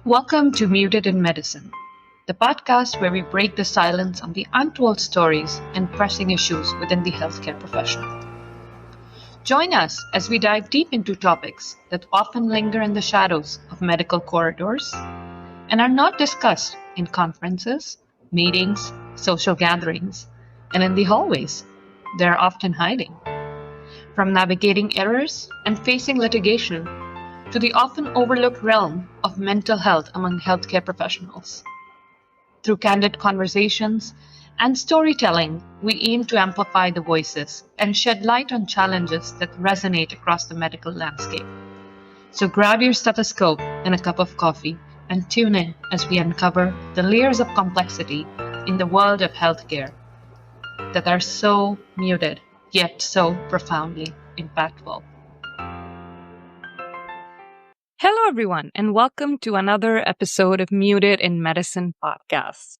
Welcome to Muted in Medicine, the podcast where we break the silence on the untold stories and pressing issues within the healthcare professional. Join us as we dive deep into topics that often linger in the shadows of medical corridors and are not discussed in conferences, meetings, social gatherings, and in the hallways. They are often hiding. From navigating errors and facing litigation to the often overlooked realm of mental health among healthcare professionals. Through candid conversations and storytelling, we aim to amplify the voices and shed light on challenges that resonate across the medical landscape. So grab your stethoscope and a cup of coffee and tune in as we uncover the layers of complexity in the world of healthcare that are so muted, yet so profoundly impactful. Hello, everyone, and welcome to another episode of Muted in Medicine podcast.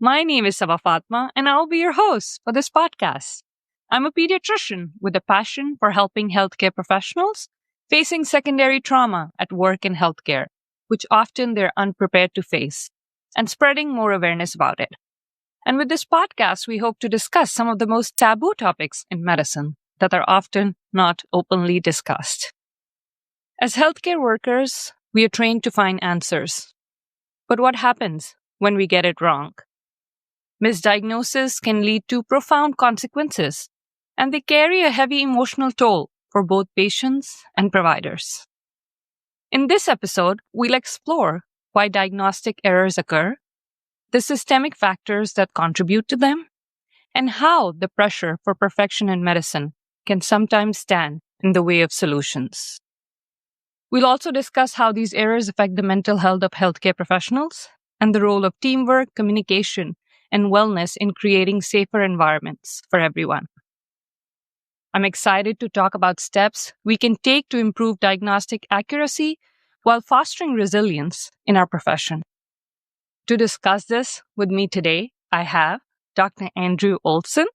My name is Saba Fatima, and I'll be your host for this podcast. I'm a pediatrician with a passion for helping healthcare professionals facing secondary trauma at work in healthcare, which often they're unprepared to face, and spreading more awareness about it. And with this podcast, we hope to discuss some of the most taboo topics in medicine that are often not openly discussed. As healthcare workers, we are trained to find answers. But what happens when we get it wrong? Misdiagnosis can lead to profound consequences, and they carry a heavy emotional toll for both patients and providers. In this episode, we'll explore why diagnostic errors occur, the systemic factors that contribute to them, and how the pressure for perfection in medicine can sometimes stand in the way of solutions. We'll also discuss how these errors affect the mental health of healthcare professionals and the role of teamwork, communication, and wellness in creating safer environments for everyone. I'm excited to talk about steps we can take to improve diagnostic accuracy while fostering resilience in our profession. To discuss this with me today, I have Dr. Andrew Olson.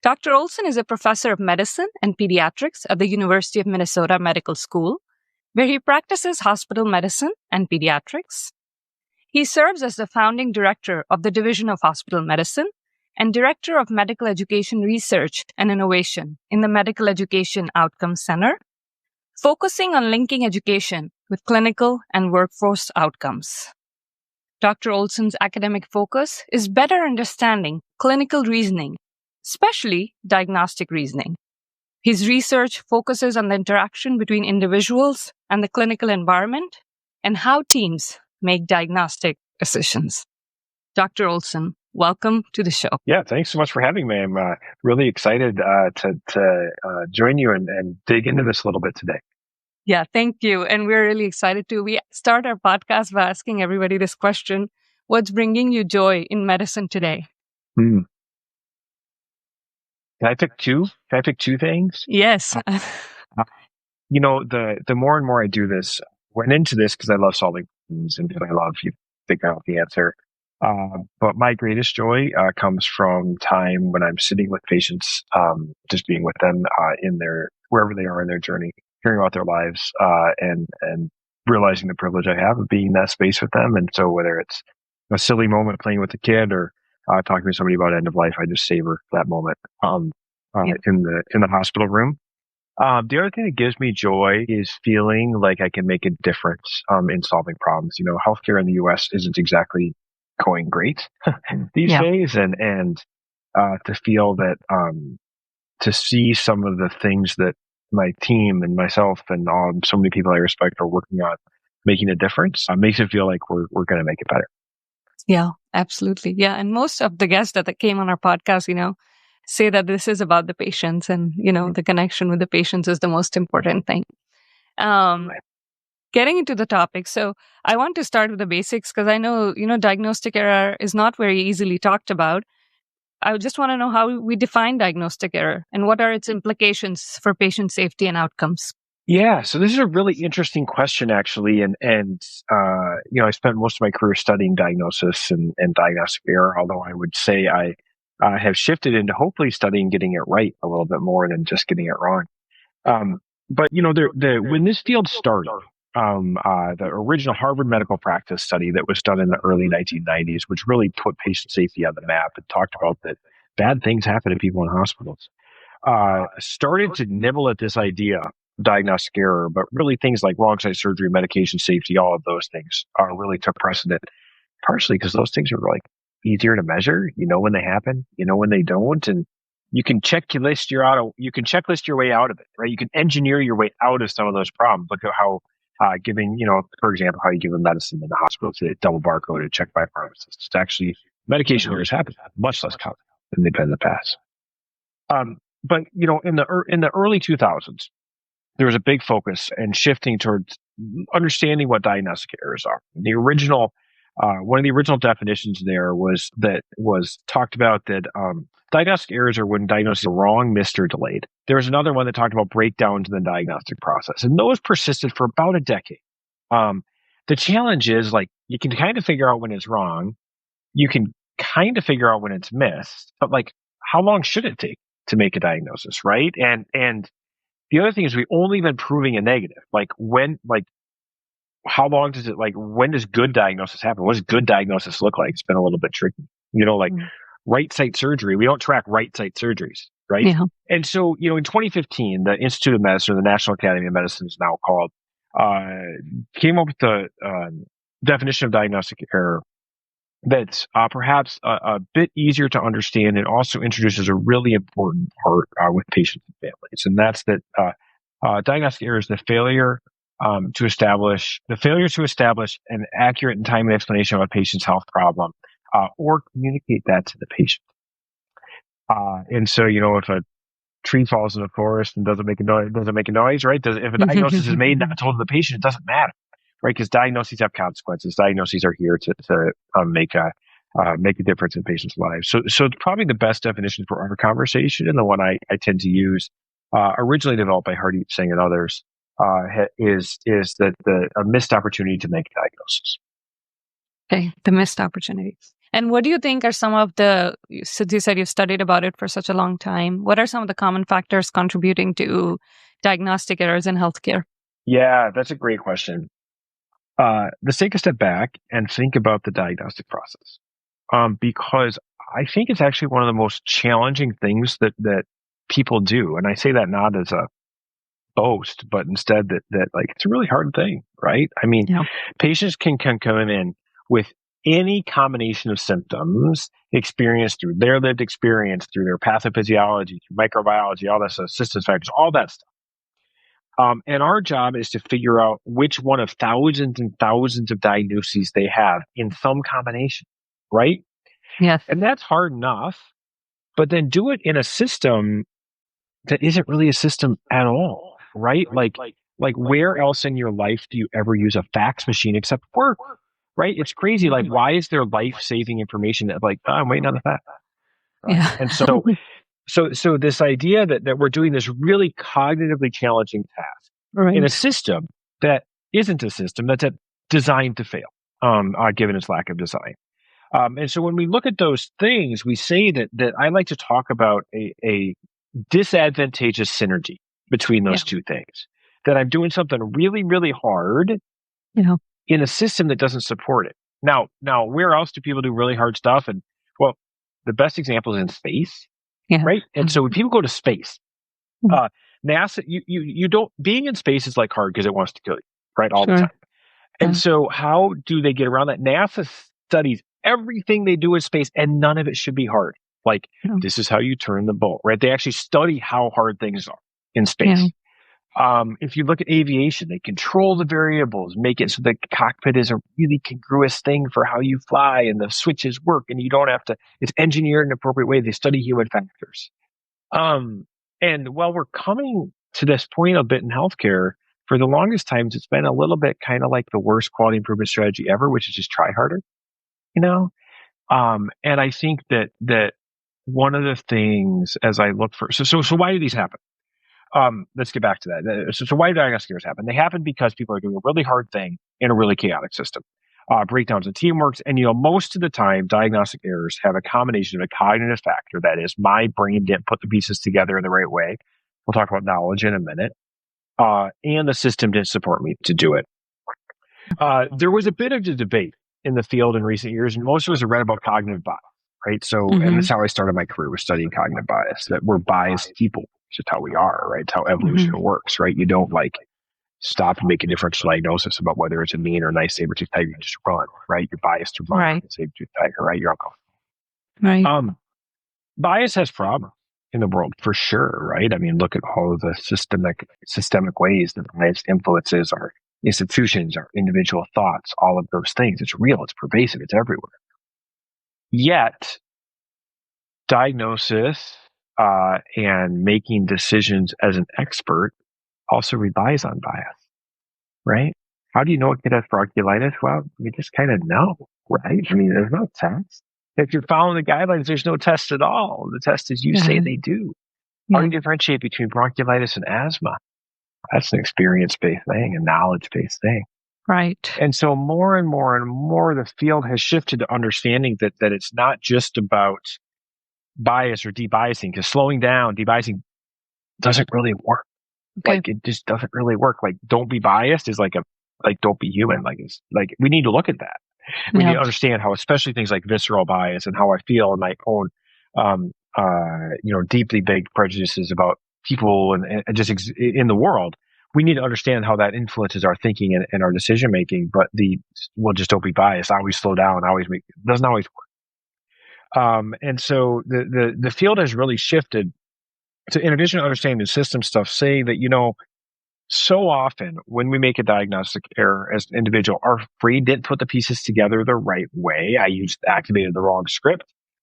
Dr. Olson is a professor of medicine and pediatrics at the University of Minnesota Medical School, where he practices hospital medicine and pediatrics. He serves as the founding director of the Division of Hospital Medicine and director of Medical Education Research and Innovation in the Medical Education Outcomes Center, focusing on linking education with clinical and workforce outcomes. Dr. Olson's academic focus is better understanding clinical reasoning, especially diagnostic reasoning. His research focuses on the interaction between individuals and the clinical environment and how teams make diagnostic decisions. Dr. Olson, welcome to the show. Yeah, thanks so much for having me. I'm really excited to join you and dig into this a little bit today. Yeah, thank you. And we're really excited too. We start our podcast by asking everybody this question: what's bringing you joy in medicine today? Can I pick two? Can I pick two things? Yes. The more and more I do this, went into this because I love solving problems and I love figuring out the answer. But my greatest joy comes from time when I'm sitting with patients, just being with them in wherever they are in their journey, hearing about their lives, and realizing the privilege I have of being in that space with them. And so whether it's a silly moment playing with a kid or talking to somebody about end of life, I just savor that moment in the hospital room. The other thing that gives me joy is feeling like I can make a difference in solving problems. Healthcare in the U.S. isn't exactly going great these days, and to feel that to see some of the things that my team and myself and so many people I respect are working on making a difference makes it feel like we're going to make it better. Yeah, absolutely. Yeah. And most of the guests that came on our podcast, say that this is about the patients and, the connection with the patients is the most important thing. Getting into the topic. So I want to start with the basics because I know, diagnostic error is not very easily talked about. I just want to know how we define diagnostic error and what are its implications for patient safety and outcomes. Yeah, so this is a really interesting question, actually, and I spent most of my career studying diagnosis and diagnostic error. Although I would say I have shifted into hopefully studying getting it right a little bit more than just getting it wrong. But when this field started, the original Harvard medical practice study that was done in the early 1990s, which really put patient safety on the map and talked about that bad things happen to people in hospitals, started to nibble at this idea of diagnostic error, but really things like wrong site surgery, medication safety, all of those things really took precedent, partially because those things are like easier to measure. You know when they happen, you know when they don't, and you can checklist your way out of it, right? You can engineer your way out of some of those problems. Look at how giving, for example, how you give a medicine in the hospital to double barcoded, checked by pharmacists. It's actually medication errors happen much less common than they've been in the past. But in the early 2000s, there was a big focus and shifting towards understanding what diagnostic errors are. The original, one of the original definitions there was talked about that diagnostic errors are when diagnoses are wrong, missed, or delayed. There was another one that talked about breakdowns in the diagnostic process, and those persisted for about a decade. The challenge is, like, you can kind of figure out when it's wrong, you can kind of figure out when it's missed, but like, how long should it take to make a diagnosis, right? And the other thing is, we've only been proving a negative. How long does it, when does good diagnosis happen? What does good diagnosis look like? It's been a little bit tricky. Right site surgery, we don't track right site surgeries, right? Yeah. And so, in 2015, the Institute of Medicine, or the National Academy of Medicine is now called, came up with the definition of diagnostic error that's perhaps a bit easier to understand, and also introduces a really important part with patients and families. And that's that diagnostic error is the failure to establish an accurate and timely explanation of a patient's health problem, or communicate that to the patient. And so, if a tree falls in the forest and doesn't make a noise, right? If a diagnosis is made not told to the patient, it doesn't matter, right? Because diagnoses have consequences. Diagnoses are here to make a difference in patients' lives. So probably the best definition for our conversation, and the one I tend to use, originally developed by Hardeep Singh and others, is that a missed opportunity to make a diagnosis. Okay, the missed opportunities. And what do you think are some of since you said you've studied about it for such a long time, what are some of the common factors contributing to diagnostic errors in healthcare? Yeah, that's a great question. Let's take a step back and think about the diagnostic process, because I think it's actually one of the most challenging things that people do. And I say that not as a boast, but instead that it's a really hard thing, right? I mean, patients can come in with any combination of symptoms experienced through their lived experience, through their pathophysiology, through microbiology, all this systems factors, all that stuff. And our job is to figure out which one of thousands and thousands of diagnoses they have in some combination, right? Yes. And that's hard enough, but then do it in a system that isn't really a system at all, right? Like where else in your life do you ever use a fax machine except work, right? It's crazy. Like, why is there life-saving information that I'm waiting on the fax? Right? Yeah. And so this idea that we're doing this really cognitively challenging task in a system that isn't a system, that's designed to fail, given its lack of design. And so when we look at those things, we say that I like to talk about a disadvantageous synergy between those two things. That I'm doing something really, really hard in a system that doesn't support it. Now, where else do people do really hard stuff? And well, the best example is in space, right? And so when people go to space, NASA, you don't, being in space is hard because it wants to kill you, right? All the time. And so how do they get around that? NASA studies everything they do in space, and none of it should be hard. This is how you turn the bolt, right? They actually study how hard things are in space. If you look at aviation, they control the variables, make it so the cockpit is a really congruous thing for how you fly, and the switches work, and you don't have to, it's engineered in an appropriate way. They study human factors. And while we're coming to this point a bit in healthcare, for the longest times, it's been a little bit kind of like the worst quality improvement strategy ever, which is just try harder, and I think that one of the things as I look for, so why do these happen? Let's get back to that. So why do diagnostic errors happen? They happen because people are doing a really hard thing in a really chaotic system. Breakdowns in teamwork, and most of the time, diagnostic errors have a combination of a cognitive factor, that is, my brain didn't put the pieces together in the right way. We'll talk about knowledge in a minute. And the system didn't support me to do it. There was a bit of a debate in the field in recent years, and most of us have read about cognitive bias, right? So, and that's how I started my career, was studying cognitive bias, that we're biased people. It's just how we are, right? It's how evolution works, right? You don't like stop and make a differential diagnosis about whether it's a mean or nice saber-tooth tiger. You just run, right? You're biased to run Right. saber-tooth tiger, right? Your uncle. Right. Bias has problems in the world for sure, right? I mean, look at all of the systemic ways that bias influences our institutions, our individual thoughts, all of those things. It's real, it's pervasive, it's everywhere. Yet, diagnosis and making decisions as an expert also relies on bias, right? How do you know a kid has bronchiolitis? Well, you just kind of know, right? I mean, there's no test. If you're following the guidelines, there's no test at all. The test is you say they do. How do you differentiate between bronchiolitis and asthma? That's an experience-based thing, a knowledge-based thing. Right. And so more and more and more, the field has shifted to understanding that it's not just about bias or debiasing, because slowing down, debiasing doesn't really work. Okay. Like, it just doesn't really work. Like, don't be biased is like don't be human. Like, it's like, we need to look at that. We need to understand how, especially things like visceral bias and how I feel in my own, deeply baked prejudices about people and just in the world. We need to understand how that influences our thinking and our decision making. But just don't be biased. Always slow down. Doesn't always work. And so the field has really shifted to, in addition to understanding the system stuff, saying that, so often when we make a diagnostic error as an individual, our brain didn't put the pieces together the right way. I activated the wrong script.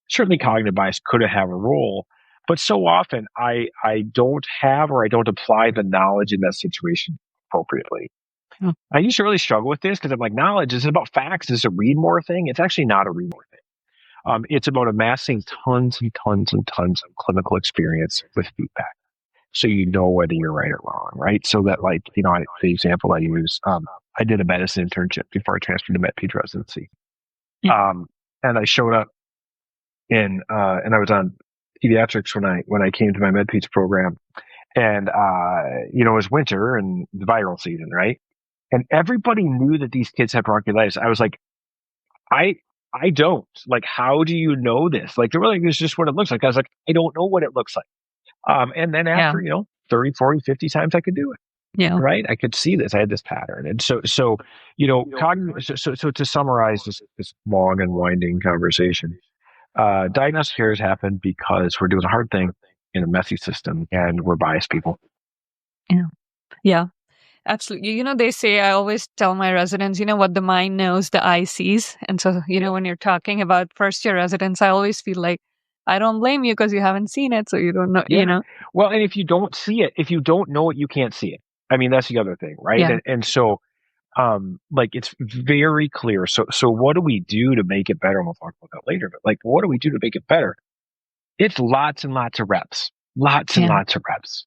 Certainly cognitive bias could have a role, but so often I don't have, or I don't apply the knowledge in that situation appropriately. I used to really struggle with this because I'm like, knowledge, is it about facts? Is it a read more thing? It's actually not a read more thing. It's about amassing tons and tons and tons of clinical experience with feedback, so you know whether you're right or wrong, right? So that, like, the example I use, I did a medicine internship before I transferred to med ped residency. And I showed up and I was on Pediatrics when I came to my med peds program, and it was winter and the viral season, right? And everybody knew that these kids had bronchiolitis. I was like, I don't. Like, how do you know this? Like, they're like, this is just what it looks like. I was like, I don't know what it looks like. And then after, 30, 40, 50 times I could do it. Yeah. Right. I could see this. I had this pattern. And so so to summarize this long and winding conversation, diagnostic errors happen because we're doing a hard thing in a messy system and we're biased people. Yeah. Yeah. Absolutely. They say, I always tell my residents, what the mind knows, the eye sees. And so, when you're talking about first year residents, I always feel like, I don't blame you because you haven't seen it, so you don't know, Well, and if you don't see it, if you don't know it, you can't see it. I mean, that's the other thing, right? Yeah. And so, it's very clear. So what do we do to make it better? And we'll talk about that later, but like, what do we do to make it better? It's lots and lots of reps, lots and lots of reps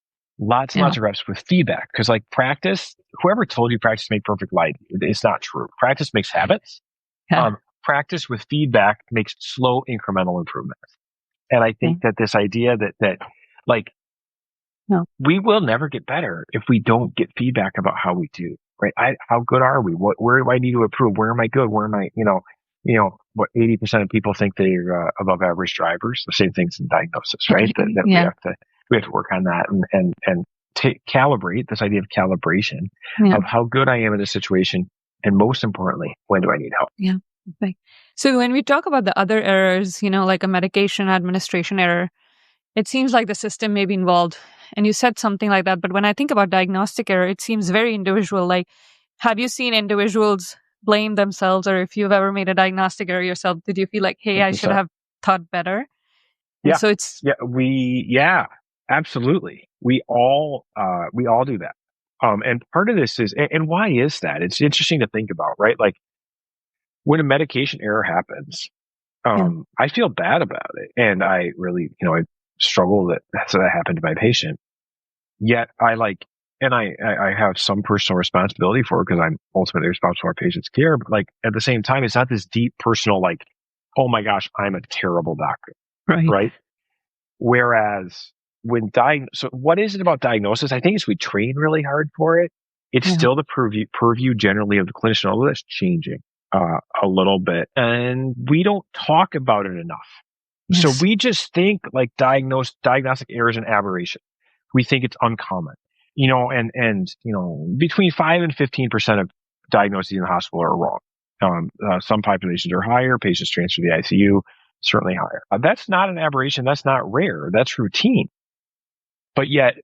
with feedback. Because like practice, whoever told you practice made perfect light, it's not true. Practice makes habits. Yeah. Practice with feedback makes slow incremental improvements. And I think that this idea that we will never get better if we don't get feedback about how we do, right? How good are we? Where do I need to improve? Where am I good? Where am I, what 80% of people think they're above average drivers. The same things in diagnosis, right? We have to work on that and calibrate this idea of calibration of how good I am in a situation. And most importantly, when do I need help? Yeah. Okay. So when we talk about the other errors, like a medication administration error, it seems like the system may be involved. And you said something like that. But when I think about diagnostic error, it seems very individual. Like, have you seen individuals blame themselves? Or if you've ever made a diagnostic error yourself, did you feel like, hey, 100%. I should have thought better? And so it's... absolutely. We all do that. And part of this is, and why is that? It's interesting to think about, right? Like, when a medication error happens, I feel bad about it. And I really, I struggle that happened to my patient. Yet I have some personal responsibility for it because I'm ultimately responsible for our patient's care. But like, at the same time, it's not this deep personal, like, oh my gosh, I'm a terrible doctor. Right. Whereas so what is it about diagnosis? I think it's we train really hard for it. It's still the purview generally of the clinician, although that's changing a little bit. And we don't talk about it enough. Yes. So we just think like diagnostic errors and aberration. We think it's uncommon, and between 5 and 15% of diagnoses in the hospital are wrong. Some populations are higher. Patients transfer to the ICU, certainly higher. That's not an aberration. That's not rare. That's routine. But yet,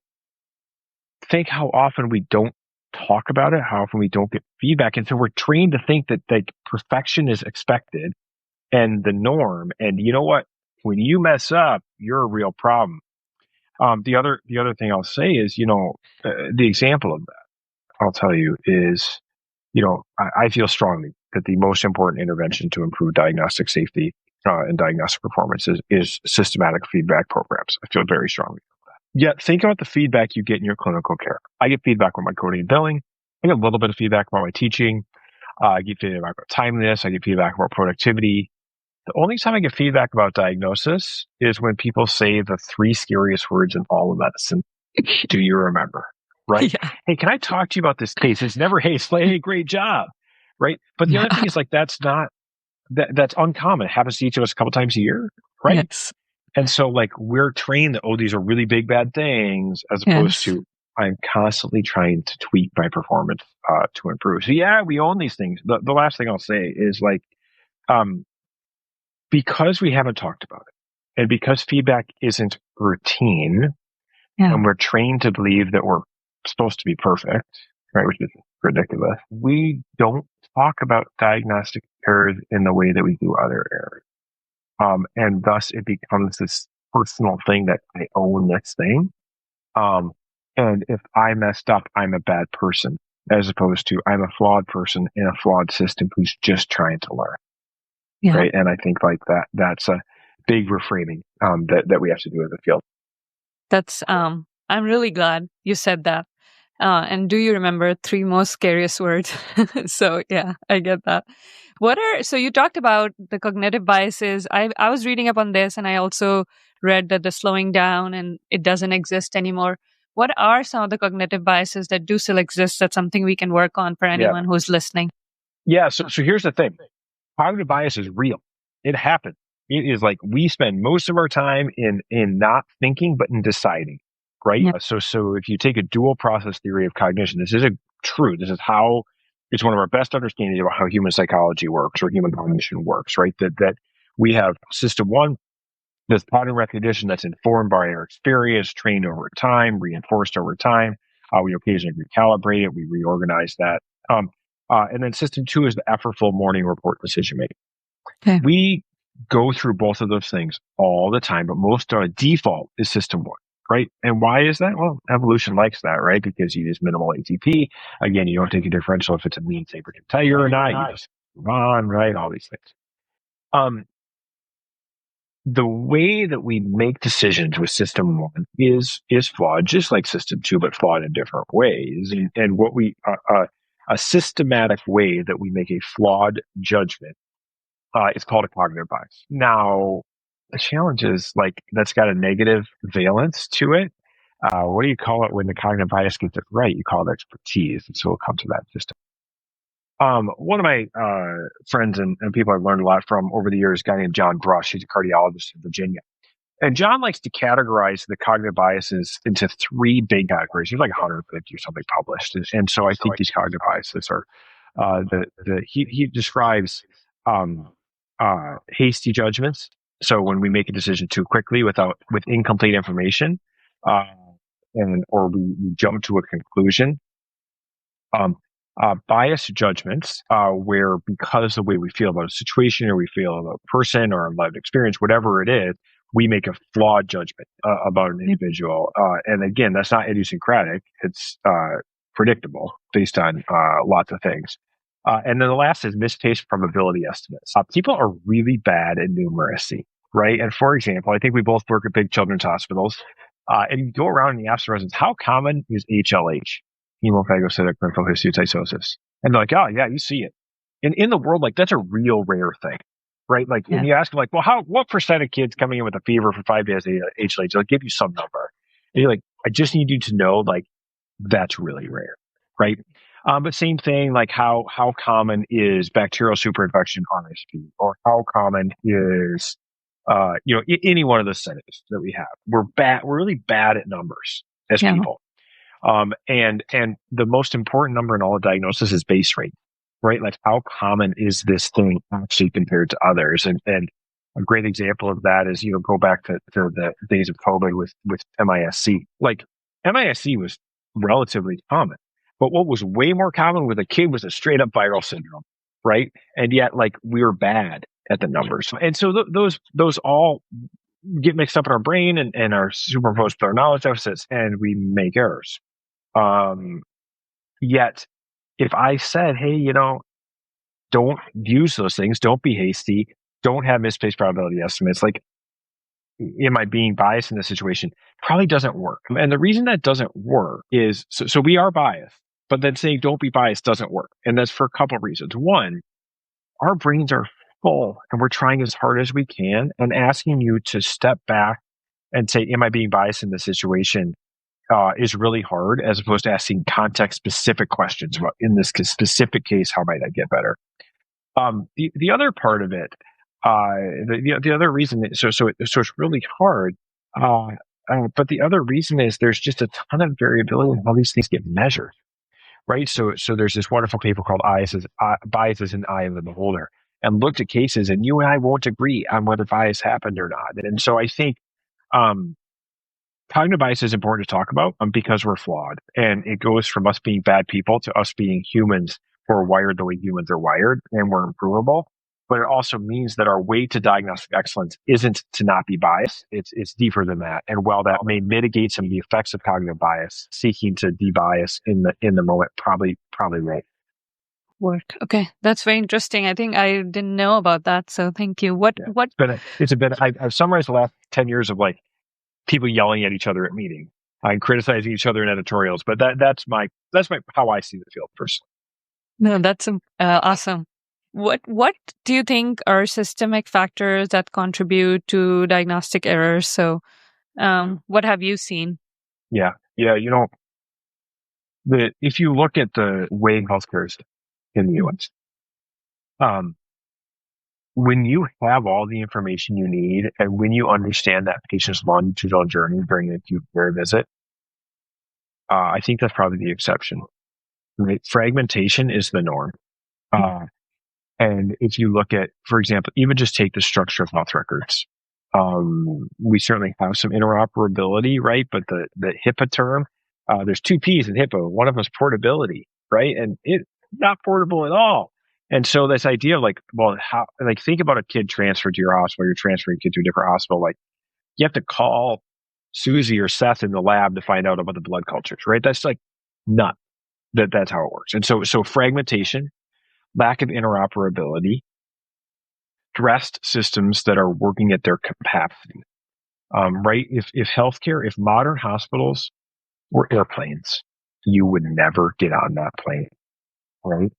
think how often we don't talk about it, how often we don't get feedback. And so we're trained to think that like perfection is expected and the norm. And you know what? When you mess up, you're a real problem. The other thing I'll say is, the example of that, I'll tell you, is, I feel strongly that the most important intervention to improve diagnostic safety and diagnostic performance is systematic feedback programs. I feel very strongly about that. Yet, think about the feedback you get in your clinical care. I get feedback on my coding and billing. I get a little bit of feedback about my teaching. I get feedback about timeliness. I get feedback about productivity. The only time I get feedback about diagnosis is when people say the 3 scariest words in all of medicine. Do you remember? Right? Yeah. Hey, can I talk to you about this case? It's never, hey, Slay, hey, great job. Right? But the other thing is like, that's uncommon. It happens to each of us a couple times a year. Right? Yes. And so like we're trained that, these are really big bad things, as opposed to I'm constantly trying to tweak my performance to improve. So yeah, we own these things. The last thing I'll say is like, because we haven't talked about it and because feedback isn't routine and we're trained to believe that we're supposed to be perfect, right, which is ridiculous, we don't talk about diagnostic errors in the way that we do other errors. And thus it becomes this personal thing that I own this thing. And if I messed up, I'm a bad person, as opposed to I'm a flawed person in a flawed system who's just trying to learn. Yeah. Right. And I think like that's a big reframing that we have to do as a field. That's I'm really glad you said that. And do you remember 3 most scariest words? So yeah, I get that. So you talked about the cognitive biases. I was reading up on this, and I also read that the slowing down and it doesn't exist anymore. What are some of the cognitive biases that do still exist? That's something we can work on for anyone who's listening. Yeah. So here's the thing. Cognitive bias is real. It happens. It is like we spend most of our time in not thinking, but in deciding, right? Yeah. So if you take a dual process theory of cognition, this is true. This is how it's one of our best understandings about how human psychology works or human cognition works, right? That we have system 1, this pattern recognition that's informed by our experience, trained over time, reinforced over time. We occasionally recalibrate it. We reorganize that. And then system 2 is the effortful morning report decision making. Okay. We go through both of those things all the time, but most default is system 1, right? And why is that? Well, evolution likes that, right? Because you use minimal ATP. Again, you don't take a differential if it's a mean saber-tooth tiger or not. You just move on, right? All these things. The way that we make decisions with system 1 is flawed, just like system 2, but flawed in different ways. And what a systematic way that we make a flawed judgment is called a cognitive bias. Now, the challenge is like that's got a negative valence to it. What do you call it when the cognitive bias gets it right? You call it expertise. And so we'll come to that in just a one of my friends and people I've learned a lot from over the years, a guy named John Brush. He's a cardiologist in Virginia. And John likes to categorize the cognitive biases into 3 big categories. There's like 150 or something published. And so I think these cognitive biases are he describes hasty judgments. So when we make a decision too quickly with incomplete information, or we jump to a conclusion. Biased judgments, where because the way we feel about a situation or we feel about a person or a lived experience, whatever it is, we make a flawed judgment about an individual. And again, that's not idiosyncratic. It's predictable based on lots of things. And then the last is misplaced probability estimates. People are really bad at numeracy, right? And for example, I think we both work at big children's hospitals. And you go around and you ask the residents, how common is HLH? Hemophagocytic lymphohistiocytosis. And they're like, oh yeah, you see it. And in the world, like that's a real rare thing, right? Like, and you ask them like, well, what percent of kids coming in with a fever for 5 days HLH? They'll give you some number. And you're like, I just need you to know, like, that's really rare, right? But same thing, like how common is bacterial superinfection on ISP, or how common is, any one of the settings that we have. We're really bad at numbers as people. And the most important number in all of diagnosis is base rate, right? Like how common is this thing actually compared to others? And a great example of that is, go back to the days of COVID with MISC. Like MISC was relatively common, but what was way more common with a kid was a straight up viral syndrome, right? And yet, like, we were bad at the numbers. And so those all get mixed up in our brain and are superimposed with our knowledge deficits, and we make errors. Yet if I said, hey, don't use those things, don't be hasty, don't have misplaced probability estimates, like, am I being biased in this situation? Probably doesn't work. And the reason that doesn't work is, so we are biased, but then saying don't be biased doesn't work. And that's for a couple of reasons. One, our brains are full and we're trying as hard as we can, and asking you to step back and say, am I being biased in this situation? Is really hard, as opposed to asking context specific questions about, in this specific case, how might I get better? The other part of it, the other reason, so it's really hard. But the other reason is there's just a ton of variability in how these things get measured, right? So there's this wonderful paper called Biases in the Eye of the Beholder, and looked at cases, and you and I won't agree on whether bias happened or not. And so I think, cognitive bias is important to talk about, because we're flawed, and it goes from us being bad people to us being humans who are wired the way humans are wired, and we're improvable. But it also means that our way to diagnostic excellence isn't to not be biased. It's deeper than that. And while that may mitigate some of the effects of cognitive bias, seeking to debias in the moment probably won't work. Okay, that's very interesting. I think I didn't know about that, so thank you. I've summarized the last 10 years of, like, people yelling at each other at meetings and criticizing each other in editorials. But that's how I see the field personally. No, that's awesome. What do you think are systemic factors that contribute to diagnostic errors? So, what have you seen? Yeah. If you look at the way healthcare is in the U.S., when you have all the information you need, and when you understand that patient's longitudinal journey during an acute care visit, I think that's probably the exception. Right? Fragmentation is the norm. And if you look at, for example, even just take the structure of health records, we certainly have some interoperability, right? But the HIPAA term, there's two P's in HIPAA. One of them is portability, right? And it's not portable at all. And so this idea of, like, well, think about a kid transferred to your hospital, you're transferring a kid to a different hospital. Like, you have to call Susie or Seth in the lab to find out about the blood cultures, right? That's like nuts. That's how it works. And so fragmentation, lack of interoperability, stressed systems that are working at their capacity, right? If modern hospitals were airplanes, you would never get on that plane, right?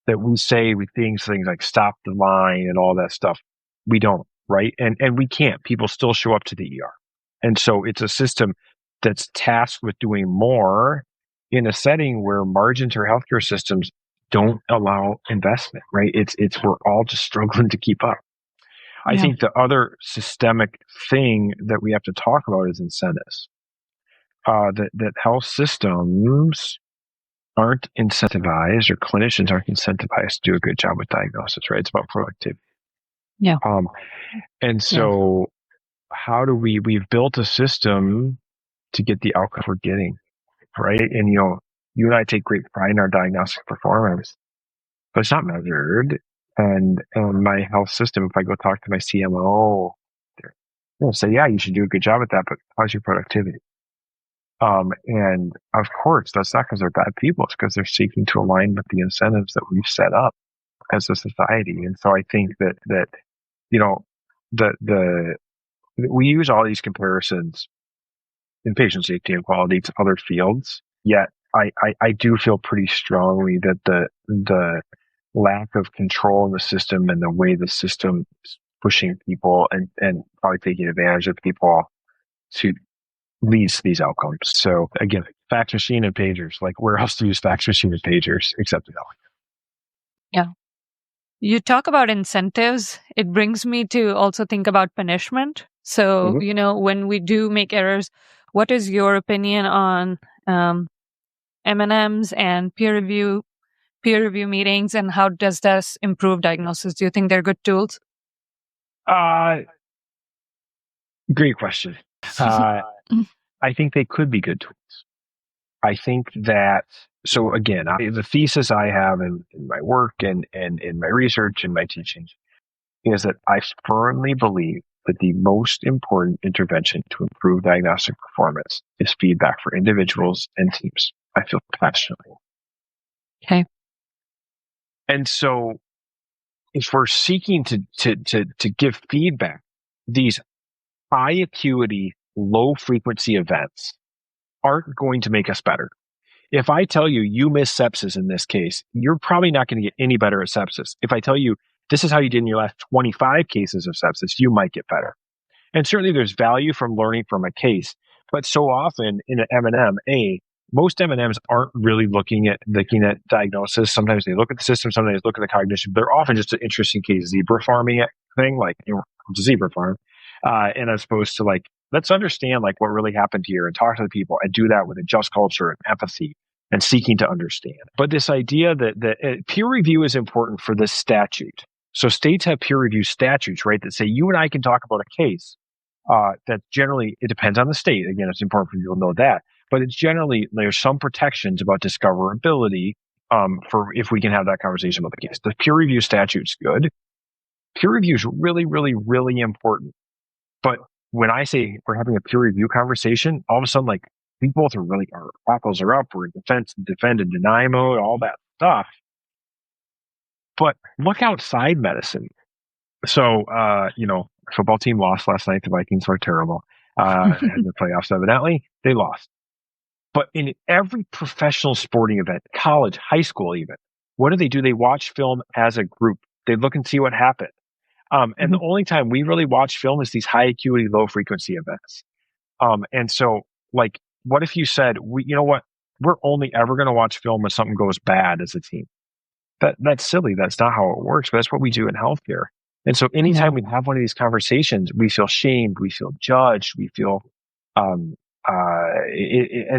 That we say with things like stop the line and all that stuff. We don't, right? And we can't. People still show up to the ER. And so it's a system that's tasked with doing more in a setting where margins or healthcare systems don't allow investment, right? We're all just struggling to keep up. I think the other systemic thing that we have to talk about is incentives. That health systems aren't incentivized, or clinicians aren't incentivized to do a good job with diagnosis, right? It's about productivity. Yeah. And so how do we've built a system to get the outcome we're getting, right? And, you and I take great pride in our diagnostic performance, but it's not measured. And my health system, if I go talk to my CMO, they'll say, yeah, you should do a good job at that, but how's your productivity? And of course, that's not because they're bad people. It's because they're seeking to align with the incentives that we've set up as a society. And so I think that we use all these comparisons in patient safety and quality to other fields. Yet I do feel pretty strongly that the lack of control in the system, and the way the system is pushing people and probably taking advantage of people, to leads to these outcomes. So again, fax machine and pagers. Like, where else do you use fax machine and pagers except in health? Yeah. You talk about incentives. It brings me to also think about punishment. So, when we do make errors, what is your opinion on M&Ms and peer review meetings, and how does this improve diagnosis? Do you think they're good tools? Great question. I think they could be good tools. I think that, so again, the thesis I have in my work and in my research and my teaching is that I firmly believe that the most important intervention to improve diagnostic performance is feedback for individuals and teams. I feel passionately. Okay. And so if we're seeking to give feedback, these high acuity, low frequency events aren't going to make us better. If I tell you you missed sepsis in this case, you're probably not going to get any better at sepsis. If I tell you this is how you did in your last 25 cases of sepsis, you might get better. And certainly there's value from learning from a case. But so often in an M&M, most M&Ms aren't really looking at diagnosis. Sometimes they look at the system, sometimes they look at the cognition. They're often just an interesting case zebra farming thing, like it's a zebra farm. And as opposed to like, let's understand like what really happened here and talk to the people and do that with a just culture and empathy and seeking to understand. But this idea that peer review is important for this statute. So states have peer review statutes, right, that say you and I can talk about a case that generally, it depends on the state. Again, it's important for people to know that. But it's generally, there's some protections about discoverability for if we can have that conversation about the case. The peer review statute's good. Peer review is really, really, really important. But when I say we're having a peer review conversation, all of a sudden, like, we both are really, our buckles are up, we're in defend and deny mode, all that stuff. But look outside medicine. So, football team lost last night. The Vikings were terrible. Had the playoffs, evidently. They lost. But in every professional sporting event, college, high school even, what do? They watch film as a group. They look and see what happened. And the only time we really watch film is these high acuity, low frequency events. And so, like, what if you said, you know what? We're only ever going to watch film when something goes bad as a team. That's silly. That's not how it works, but that's what we do in healthcare. And so anytime we have one of these conversations, we feel shamed, we feel judged, we feel, and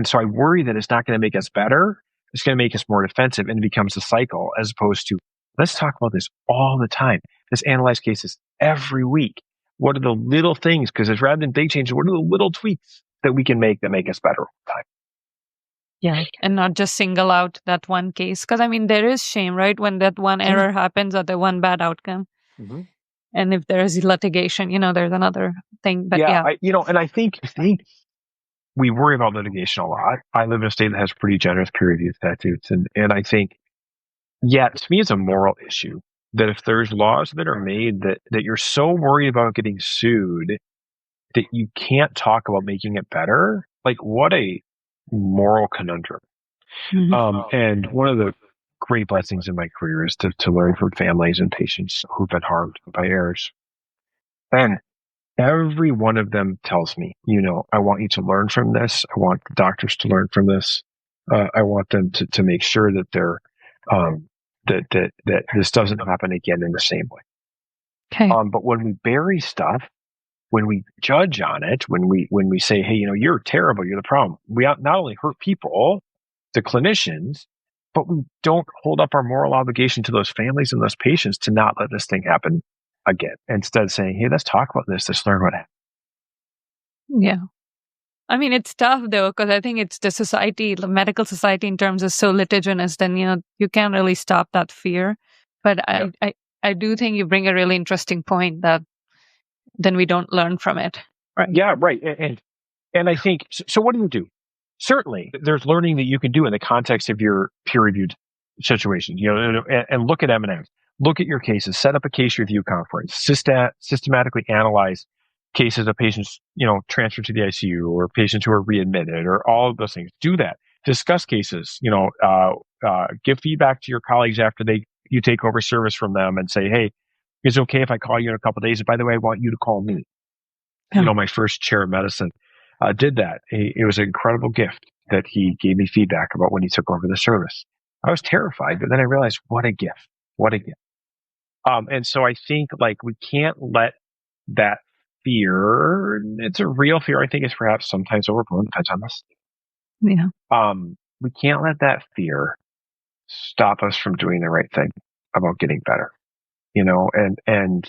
so I worry that it's not going to make us better. It's going to make us more defensive, and it becomes a cycle as opposed to, let's talk about this all the time. Let's analyze cases every week. What are the little things? Because it's rather than big changes, what are the little tweaks that we can make that make us better all the time? Yeah, and not just single out that one case. Because, I mean, there is shame, right? When that one error happens or the one bad outcome. Mm-hmm. And if there is litigation, there's another thing. But and I think we worry about litigation a lot. I live in a state that has pretty generous peer review statutes. And I think, to me, it's a moral issue that if there's laws that are made that you're so worried about getting sued that you can't talk about making it better, like, what a moral conundrum. Mm-hmm. And one of the great blessings in my career is to learn from families and patients who've been harmed by errors. And every one of them tells me, I want you to learn from this. I want the doctors to learn from this. I want them to make sure that they're, that this doesn't happen again in the same way. Okay. But when we bury stuff, when we judge on it, when we say, hey, you're terrible, you're the problem, we not only hurt people, the clinicians, but we don't hold up our moral obligation to those families and those patients to not let this thing happen again. Instead saying, hey, let's talk about this, let's learn what happened. Yeah. I mean, it's tough though, because I think it's the medical society in terms of so litigious, then, you can't really stop that fear. But I do think you bring a really interesting point that then we don't learn from it. Right. Yeah, right. And I think, so what do? Certainly, there's learning that you can do in the context of your peer-reviewed situation, and look at M&Ms. Look at your cases, set up a case review conference, systematically analyze cases of patients, transferred to the ICU or patients who are readmitted or all of those things. Do that. Discuss cases, give feedback to your colleagues after you take over service from them and say, hey, is it okay if I call you in a couple of days? And by the way, I want you to call me. Yeah. My first chair of medicine did that. It was an incredible gift. that he gave me feedback about when he took over the service. I was terrified, but then I realized what a gift. What a gift. And so I think like we can't let that fear, it's a real fear. I think it's perhaps sometimes overblown, depends on this. Yeah. We can't let that fear stop us from doing the right thing about getting better, and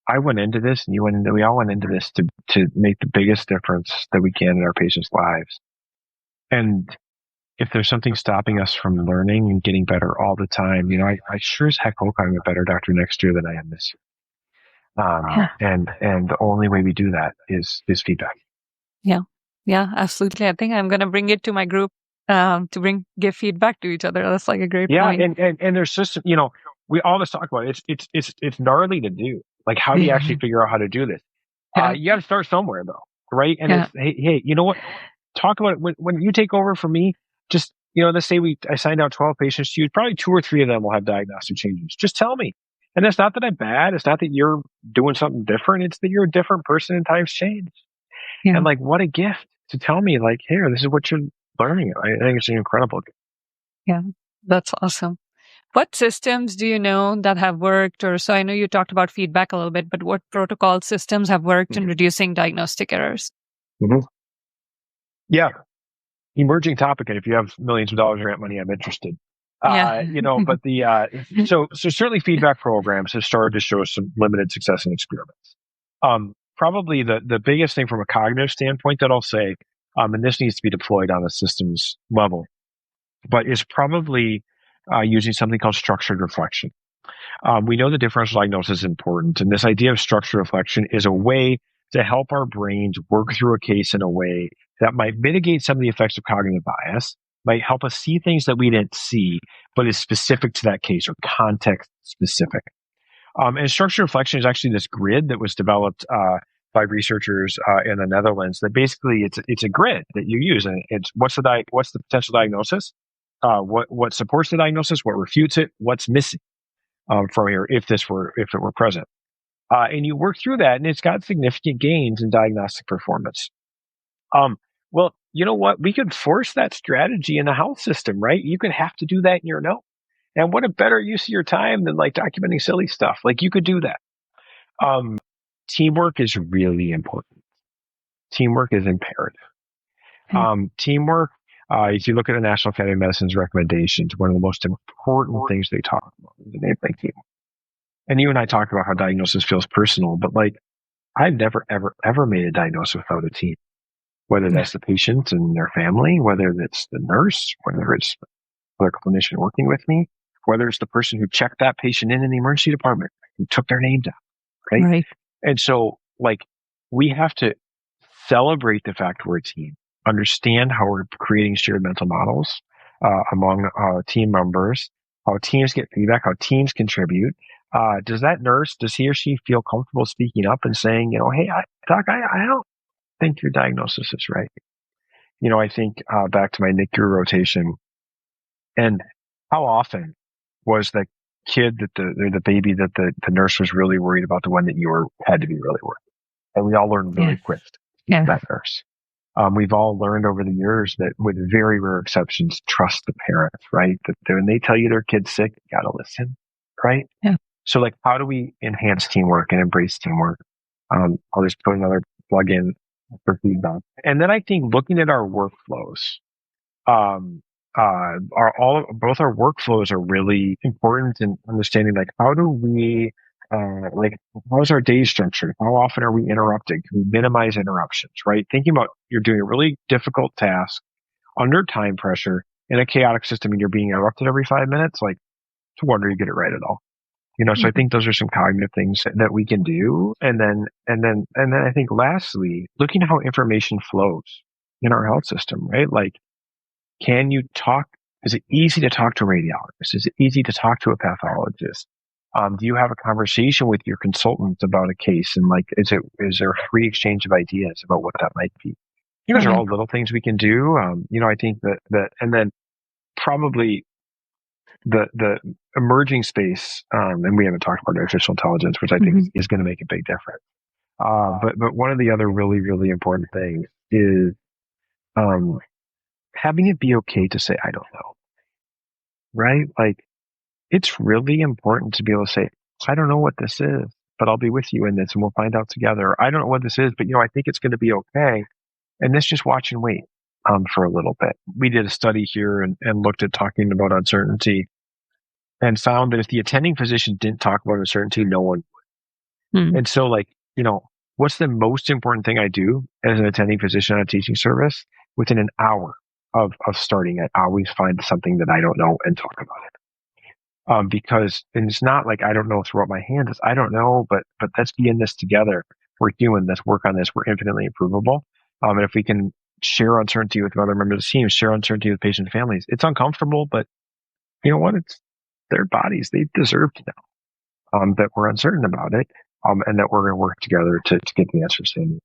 I went into this and we all went into this to make the biggest difference that we can in our patients' lives. And if there's something stopping us from learning and getting better all the time, I sure as heck hope I'm a better doctor next year than I am this year. And the only way we do that is feedback. Yeah. Yeah, absolutely. I think I'm going to bring it to my group to give feedback to each other. That's like a great point. And there's just, we always talk about it. It's gnarly to do. Like, how do you actually figure out how to do this? You got to start somewhere though, right? And it's, hey, you know what? Talk about it when you take over from me. Just, let's say I signed out 12 patients to you. Probably 2 or 3 of them will have diagnostic changes. Just tell me. And it's not that I'm bad. It's not that you're doing something different. It's that you're a different person and times change. Yeah. And like, what a gift to tell me, like, here, this is what you're learning. I think it's an incredible gift. Yeah, that's awesome. What systems do you know that have worked? Or so I know you talked about feedback a little bit, but what protocol systems have worked in reducing diagnostic errors? Mm-hmm. Yeah. Emerging topic. And if you have millions of dollars of grant money, I'm interested. But so certainly feedback programs have started to show some limited success in experiments. Probably the biggest thing from a cognitive standpoint that I'll say, and this needs to be deployed on a systems level, but is probably using something called structured reflection. We know the differential diagnosis is important, and this idea of structured reflection is a way to help our brains work through a case in a way that might mitigate some of the effects of cognitive bias, might help us see things that we didn't see, but is specific to that case or context specific. And structured reflection is actually this grid that was developed by researchers in the Netherlands. That basically it's a grid that you use, and it's what's the potential diagnosis, what supports the diagnosis, what refutes it, what's missing from here if it were present, and you work through that, and it's got significant gains in diagnostic performance. Well, you know what? We could force that strategy in the health system, right? You could have to do that in your note. And what a better use of your time than like documenting silly stuff. Like you could do that. Teamwork is really important. Teamwork is imperative. Teamwork, if you look at the National Academy of Medicine's recommendations, one of the most important things they talk about is enabling teamwork. And you and I talked about how diagnosis feels personal, but like I've never, ever, ever made a diagnosis without a team. Whether that's the patient and their family, whether it's the nurse, whether it's the clinician working with me, whether it's the person who checked that patient in the emergency department, who took their name down, right? And so, like, we have to celebrate the fact we're a team, understand how we're creating shared mental models among team members, how teams get feedback, how teams contribute. Does he or she feel comfortable speaking up and saying, hey, doc, I don't think your diagnosis is right. I think back to my NICU rotation, and how often was the kid the baby that the nurse was really worried about, the one that had to be really worried. And we all learned really quick that nurse. We've all learned over the years that, with very rare exceptions, trust the parents, right? That when they tell you their kid's sick, you gotta listen, right? Yeah. So like, how do we enhance teamwork and embrace teamwork? I'll just put another plug in for feedback. And then I think looking at our workflows, both our workflows are really important in understanding, like, how do we, how's our day structured? How often are we interrupted? Can we minimize interruptions, right? Thinking about you're doing a really difficult task under time pressure in a chaotic system and you're being interrupted every 5 minutes, like, to wonder you get it right at all. So I think those are some cognitive things that we can do. And then I think lastly, looking at how information flows in our health system, right? Like, can you talk? Is it easy to talk to a radiologist? Is it easy to talk to a pathologist? Do you have a conversation with your consultant about a case? And like, is there a free exchange of ideas about what that might be? Those are all little things we can do. I think that, and then probably the emerging space, and we haven't talked about artificial intelligence, which I think is going to make a big difference. But one of the other really, really important things is having it be okay to say, I don't know, right? Like, it's really important to be able to say, I don't know what this is, but I'll be with you in this and we'll find out together. I don't know what this is, but I think it's going to be okay. And let's just watch and wait for a little bit. We did a study here and looked at talking about uncertainty and found that if the attending physician didn't talk about uncertainty, no one would. And so what's the most important thing I do as an attending physician on a teaching service? Within an hour of starting, I always find something that I don't know and talk about it. Because it's not like I don't know, throw up my hands. It's, I don't know, but let's be in this together. We're human. Let's work on this. We're infinitely improvable. And if we can share uncertainty with other members of the team, share uncertainty with patient families, it's uncomfortable, but you know what? It's their bodies. They deserve to know that we're uncertain about it, and that we're going to work together to get the answers they need.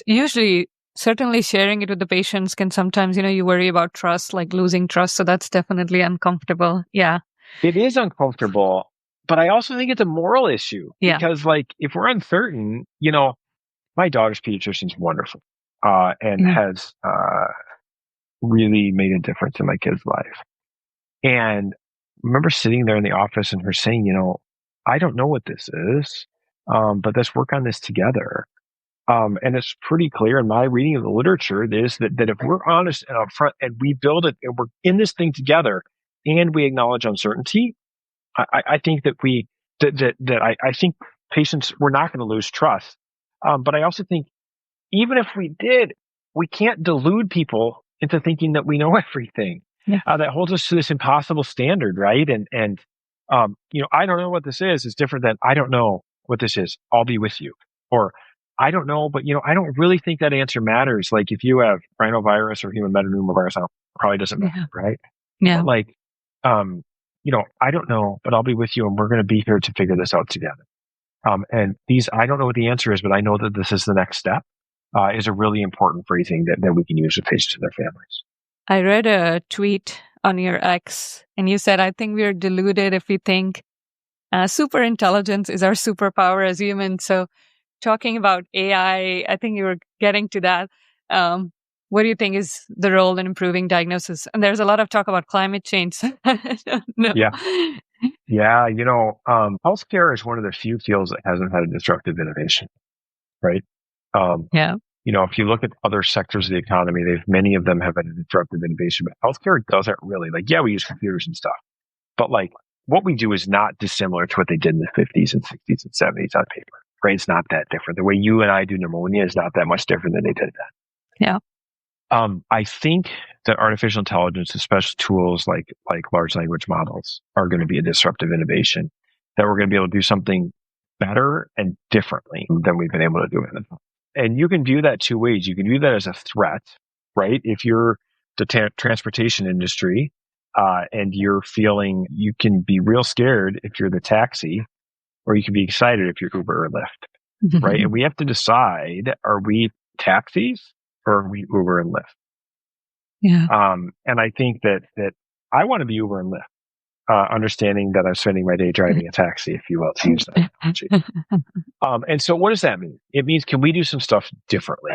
Usually, certainly sharing it with the patients can sometimes, you worry about trust, like losing trust. So that's definitely uncomfortable. Yeah. It is uncomfortable, but I also think it's a moral issue. Yeah. Because if we're uncertain, my daughter's pediatrician's wonderful, and has really made a difference in my kid's life. And I remember sitting there in the office and her saying, I don't know what this is, but let's work on this together. And it's pretty clear in my reading of the literature is that if we're honest and upfront and we build it and we're in this thing together and we acknowledge uncertainty, I think that I think patients, we're not going to lose trust. But I also think even if we did, we can't delude people into thinking that we know everything. Yeah. That holds us to this impossible standard, right? And I don't know what this is different than I don't know what this is. I'll be with you. Or I don't know, but I don't really think that answer matters. Like if you have rhinovirus or human metapneumovirus, it probably doesn't matter, right? Yeah. But I don't know, but I'll be with you and we're going to be here to figure this out together. And I don't know what the answer is, but I know that this is the next step, is a really important phrasing that we can use with patients and their families. I read a tweet on your X and you said, I think we're deluded if we think super intelligence is our superpower as humans. So talking about AI, I think you were getting to that. What do you think is the role in improving diagnosis? And there's a lot of talk about climate change. I don't know. Yeah. Healthcare is one of the few fields that hasn't had a disruptive innovation, right? If you look at other sectors of the economy, many of them have had a disruptive innovation, but healthcare doesn't really. We use computers and stuff, but what we do is not dissimilar to what they did in the 50s and 60s and 70s on paper, right? It's not that different. The way you and I do pneumonia is not that much different than they did then. Yeah. I think that artificial intelligence, especially tools like large language models, are going to be a disruptive innovation, that we're going to be able to do something better and differently than we've been able to do in the past. And you can view that two ways. You can view that as a threat, right? If you're the transportation industry, and you're feeling, you can be real scared if you're the taxi, or you can be excited if you're Uber or Lyft, right? And we have to decide, are we taxis or are we Uber and Lyft? Yeah. And I think that I want to be Uber and Lyft, understanding that I'm spending my day driving a taxi, if you will, to use that analogy. And so what does that mean? It means, can we do some stuff differently?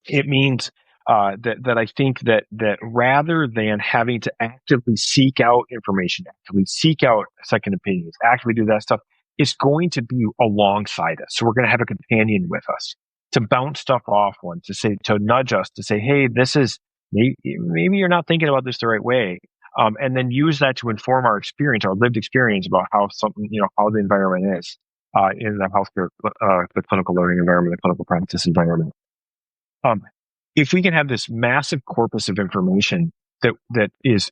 It means that I think that rather than having to actively seek out information, actively seek out second opinions, actively do that stuff, it's going to be alongside us. So we're going to have a companion with us to bounce stuff off one, to nudge us, to say, hey, this is, maybe you're not thinking about this the right way. And then use that to inform our experience, our lived experience about how something, how the environment is in the healthcare, the clinical learning environment, the clinical practice environment. If we can have this massive corpus of information that is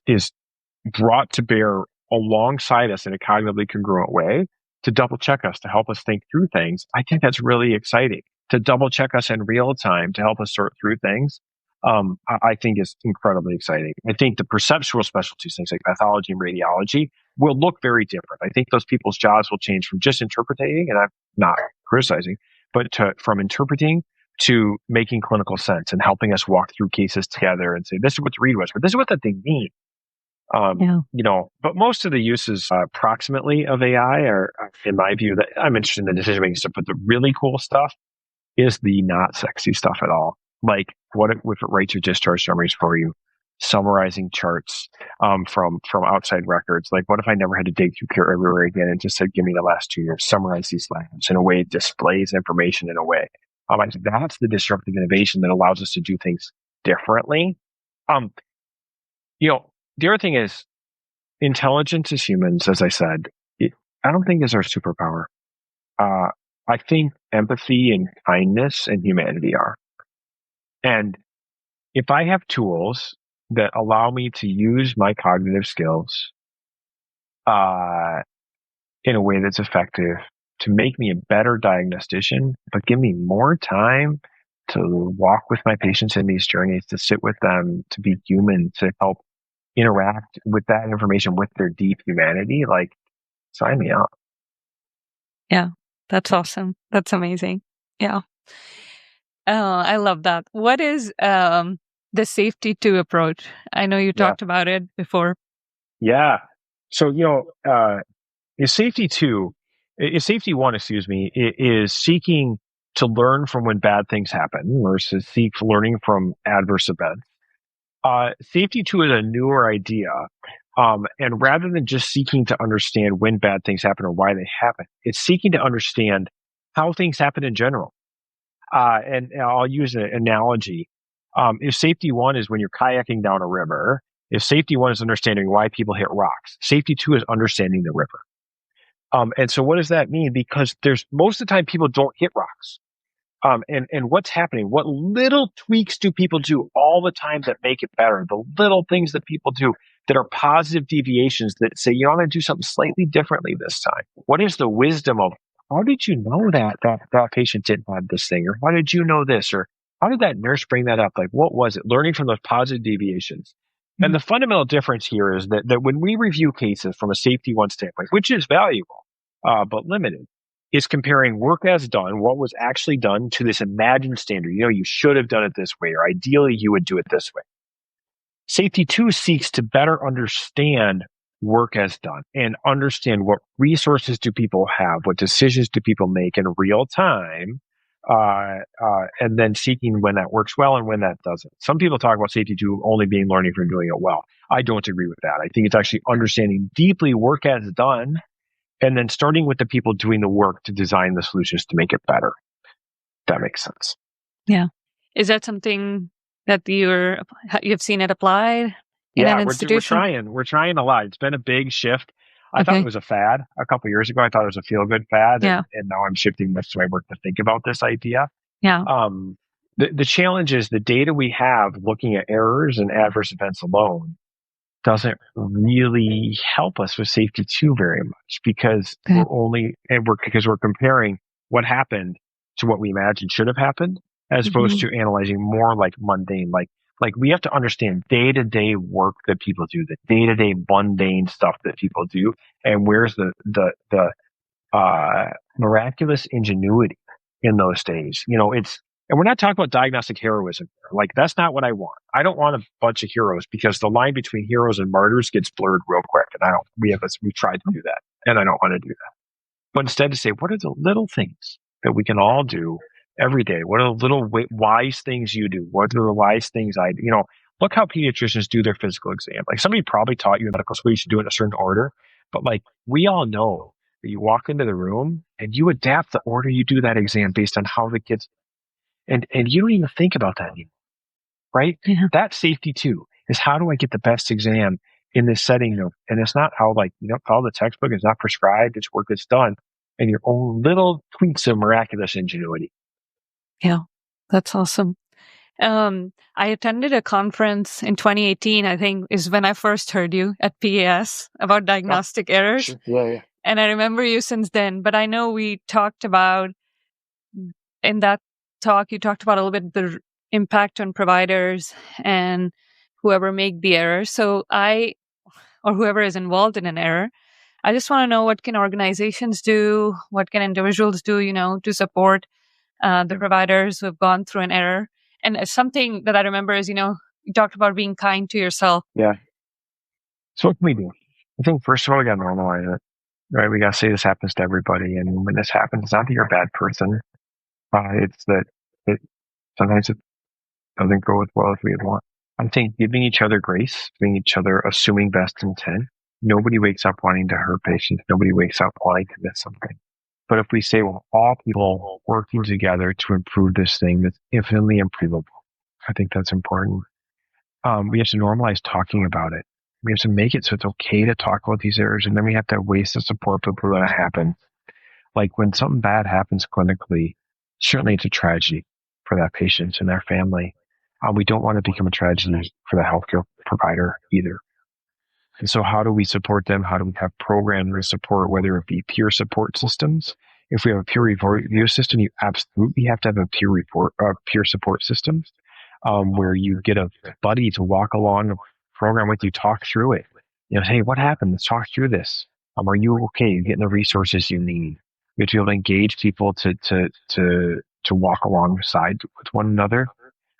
brought to bear alongside us in a cognitively congruent way to double check us, to help us think through things, I think that's really exciting. To double check us in real time, to help us sort through things, I think is incredibly exciting. I think the perceptual specialties, things like pathology and radiology, will look very different. I think those people's jobs will change from just interpreting, and I'm not criticizing, but from interpreting to making clinical sense and helping us walk through cases together and say, this is what the read was, but this is what that thing means. But most of the uses approximately of AI are, in my view, that I'm interested in the decision-making stuff, but the really cool stuff is the not sexy stuff at all. Like what if it writes your discharge summaries for you, summarizing charts from outside records? Like, what if I never had to dig through care everywhere again and just said, give me the last 2 years, summarize these labs in a way it displays information in a way. I think that's the disruptive innovation that allows us to do things differently. The other thing is intelligence as humans, as I said, I don't think is our superpower. I think empathy and kindness and humanity are. And if I have tools that allow me to use my cognitive skills in a way that's effective to make me a better diagnostician, but give me more time to walk with my patients in these journeys, to sit with them, to be human, to help interact with that information with their deep humanity, like, sign me up. Yeah, that's awesome. That's amazing. Yeah. I love that. What is the safety 2 approach? I know you talked about it before. Yeah. So, safety 1, is seeking to learn from when bad things happen versus seek learning from adverse events. Safety 2 is a newer idea. And rather than just seeking to understand when bad things happen or why they happen, it's seeking to understand how things happen in general. And I'll use an analogy. If safety 1 is when you're kayaking down a river, if safety 1 is understanding why people hit rocks, safety 2 is understanding the river. And so what does that mean? Because most of the time people don't hit rocks. And what's happening? What little tweaks do people do all the time that make it better? The little things that people do that are positive deviations that say, I'm going to do something slightly differently this time. What is the wisdom of, how did you know that patient didn't have this thing? Or how did you know this? Or how did that nurse bring that up? Like, what was it? Learning from those positive deviations. Mm-hmm. And the fundamental difference here is that when we review cases from a safety 1 standpoint, which is valuable, but limited, is comparing work as done, what was actually done, to this imagined standard. You should have done it this way, or ideally you would do it this way. Safety 2 seeks to better understand work as done and understand what resources do people have, what decisions do people make in real time, and then seeking when that works well and when that doesn't. Some people talk about safety 2 only being learning from doing it well. I don't agree with that. I think it's actually understanding deeply work as done, and then starting with the people doing the work to design the solutions to make it better. That makes sense. Yeah. Is that something that you've seen it applied in an institution? We're trying a lot. It's been a big shift. I thought it was a fad a couple of years ago. I thought it was a feel-good fad. Yeah. And now I'm shifting much to my work to think about this idea. Yeah. The challenge is the data we have looking at errors and adverse events alone doesn't really help us with safety 2 very much, because we're comparing what happened to what we imagined should have happened, as opposed to analyzing more like mundane, like we have to understand day-to-day work that people do, the day-to-day mundane stuff that people do, and where's the miraculous ingenuity in those days. And we're not talking about diagnostic heroism. Like, that's not what I want. I don't want a bunch of heroes, because the line between heroes and martyrs gets blurred real quick. And we've tried to do that, and I don't want to do that. But instead to say, what are the little things that we can all do every day? What are the little wise things you do? What are the wise things I do? Look how pediatricians do their physical exam. Like, somebody probably taught you in medical school you should do it in a certain order. But like, we all know that you walk into the room and you adapt the order you do that exam based on how the kids. And you don't even think about that anymore, right? Yeah. That's safety 2, is how do I get the best exam in this setting? And it's not how how the textbook is not prescribed, it's work that's done, and your own little tweaks of miraculous ingenuity. Yeah, that's awesome. I attended a conference in 2018, I think, is when I first heard you at PAS about diagnostic errors. Sure. Yeah. And I remember you since then, but I know we talked about, in that talk, you talked about a little bit the impact on providers and whoever make the error. So or whoever is involved in an error, I just want to know, what can organizations do? What can individuals do, to support the providers who have gone through an error? And something that I remember is, you talked about being kind to yourself. Yeah. So what can we do? I think first of all, we got to normalize it, right? We got to say this happens to everybody. And when this happens, it's not that you're a bad person. It's that sometimes doesn't go as well as we'd want. I think giving each other grace, giving each other assuming best intent. Nobody wakes up wanting to hurt patients. Nobody wakes up wanting to miss something. But if we say, well, all people working together to improve this thing that's infinitely improvable, I think that's important. We have to normalize talking about it. We have to make it so it's okay to talk about these errors, and then we have to have ways to support people when it happens. Like when something bad happens clinically, certainly it's a tragedy for that patient and their family. We don't want to become a tragedy for the healthcare provider either. And so how do we support them? How do we have programs to support, whether it be peer support systems? If we have a peer review system, you absolutely have to have a peer support system where you get a buddy to walk along a program with you, talk through it. Hey, what happened? Let's talk through this. Are you okay? You're getting the resources you need. You have to be able to engage people to walk alongside with one another.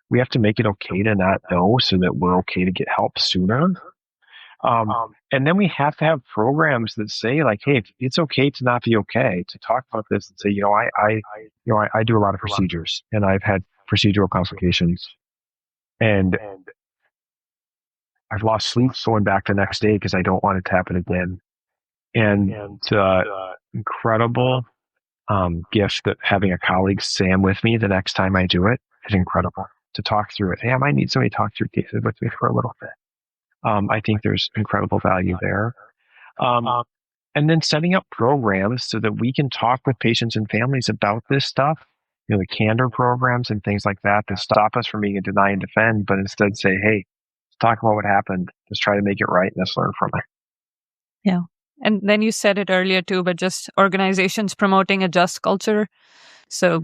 We have to make it okay to not know so that we're okay to get help sooner. And then we have to have programs that say, like, hey, it's okay to not be okay, to talk about this and say, I do a lot of procedures and I've had procedural complications and I've lost sleep going back the next day because I don't want it to happen again. And incredible gift that having a colleague Sam with me the next time I do it is incredible, to talk through it. Hey, I might need somebody to talk through cases with me for a little bit. I think there's incredible value there. And then setting up programs so that we can talk with patients and families about this stuff, the candor programs and things like that stop us from being a deny and defend, but instead say, hey, let's talk about what happened. Let's try to make it right. Let's learn from it. Yeah. And then you said it earlier too, but just organizations promoting a just culture. So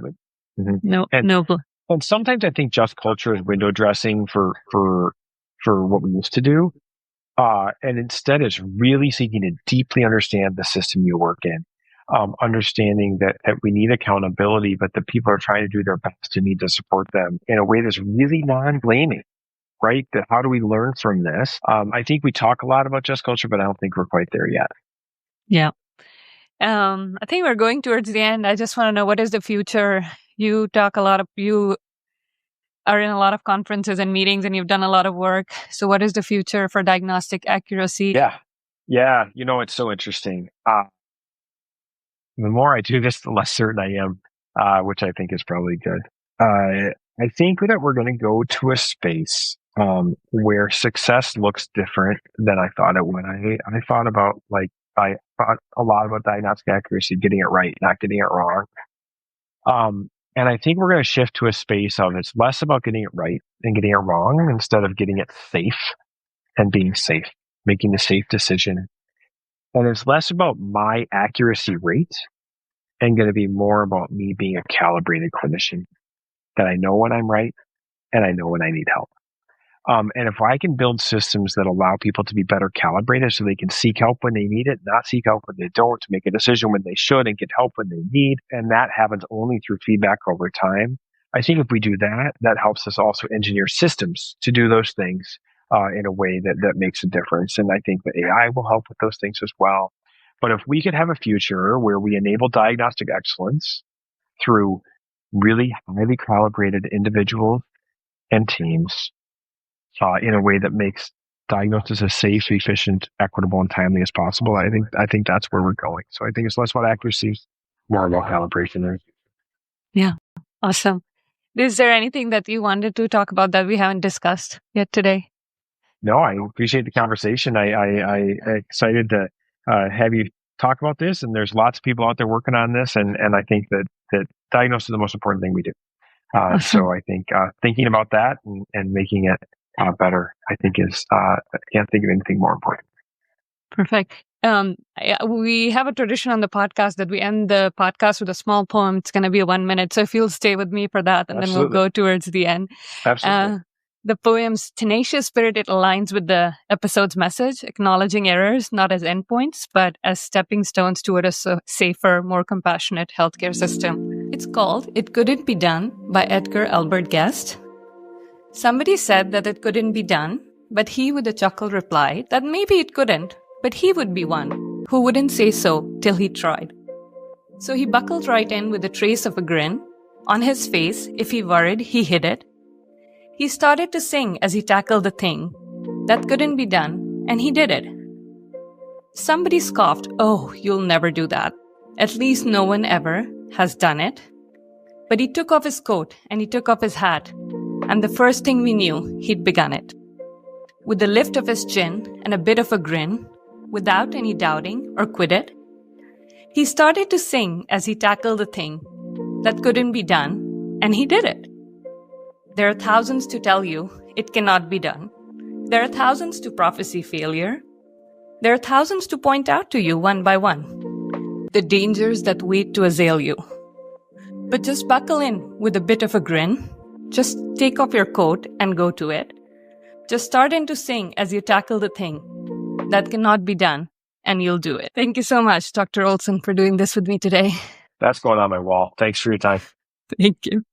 And sometimes I think just culture is window dressing for what we used to do. And instead it's really seeking to deeply understand the system you work in. Understanding that we need accountability, but that people are trying to do their best and need to support them in a way that's really non-blaming, right? That how do we learn from this? I think we talk a lot about just culture, but I don't think we're quite there yet. Yeah. I think we're going towards the end. I just want to know, what is the future? You are in a lot of conferences and meetings and you've done a lot of work. So what is the future for diagnostic accuracy? Yeah. It's so interesting. The more I do this, the less certain I am, which I think is probably good. I think that we're going to go to a space where success looks different than I thought it would. I thought a lot about diagnostic accuracy, getting it right, not getting it wrong. And I think we're going to shift to a space of it's less about getting it right and getting it wrong instead of getting it safe and being safe, making the safe decision. And it's less about my accuracy rate and going to be more about me being a calibrated clinician, that I know when I'm right and I know when I need help. And if I can build systems that allow people to be better calibrated so they can seek help when they need it, not seek help when they don't, to make a decision when they should and get help when they need, and that happens only through feedback over time. I think if we do that, that helps us also engineer systems to do those things in a way that makes a difference. And I think that AI will help with those things as well. But if we could have a future where we enable diagnostic excellence through really highly calibrated individuals and teams, in a way that makes diagnosis as safe, efficient, equitable, and timely as possible, I think that's where we're going. So I think it's less about accuracy, more about calibration there. Yeah, awesome. Is there anything that you wanted to talk about that we haven't discussed yet today? No, I appreciate the conversation. I'm excited to have you talk about this, and there's lots of people out there working on this, and I think that diagnosis is the most important thing we do. So I think thinking about that and making it better, I think is, I can't think of anything more important. Perfect. We have a tradition on the podcast that we end the podcast with a small poem. It's going to be 1 minute. So if you'll stay with me for that, and Absolutely. then we'll go towards the end. Absolutely. The poem's tenacious spirit, it aligns with the episode's message, acknowledging errors not as endpoints, but as stepping stones toward a safer, more compassionate healthcare system. It's called It Couldn't Be Done by Edgar Albert Guest. Somebody said that it couldn't be done, but he with a chuckle replied that maybe it couldn't, but he would be one who wouldn't say so till he tried. So he buckled right in with a trace of a grin. On his face, if he worried, he hid it. He started to sing as he tackled the thing that couldn't be done, and he did it. Somebody scoffed, "Oh, you'll never do that. At least no one ever has done it." But he took off his coat and he took off his hat, and the first thing we knew, he'd begun it. With the lift of his chin and a bit of a grin, without any doubting or quit it, he started to sing as he tackled the thing that couldn't be done, and he did it. There are thousands to tell you it cannot be done. There are thousands to prophesy failure. There are thousands to point out to you one by one the dangers that wait to assail you. But just buckle in with a bit of a grin. Just take off your coat and go to it. Just start in to sing as you tackle the thing that cannot be done, and you'll do it. Thank you so much, Dr. Olson, for doing this with me today. That's going on my wall. Thanks for your time. Thank you.